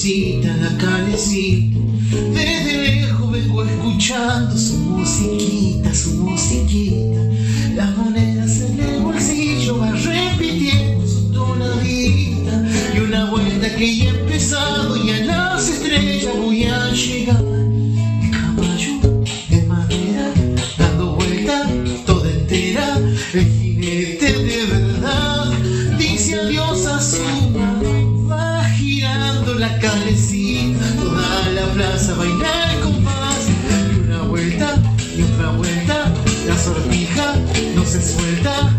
la calecita. Desde lejos vengo escuchando su musiquita, su musiquita. Las monedas en el bolsillo va repitiendo su tonadita. Y una vuelta que ya he empezado y a las estrellas voy a llegar. Mi caballo de madera dando vuelta toda entera. El jinete de verdad dice adiós a su mano. Va girando la calecita, toda la plaza baila el compás. Y una vuelta y otra vuelta, la sortija no se suelta.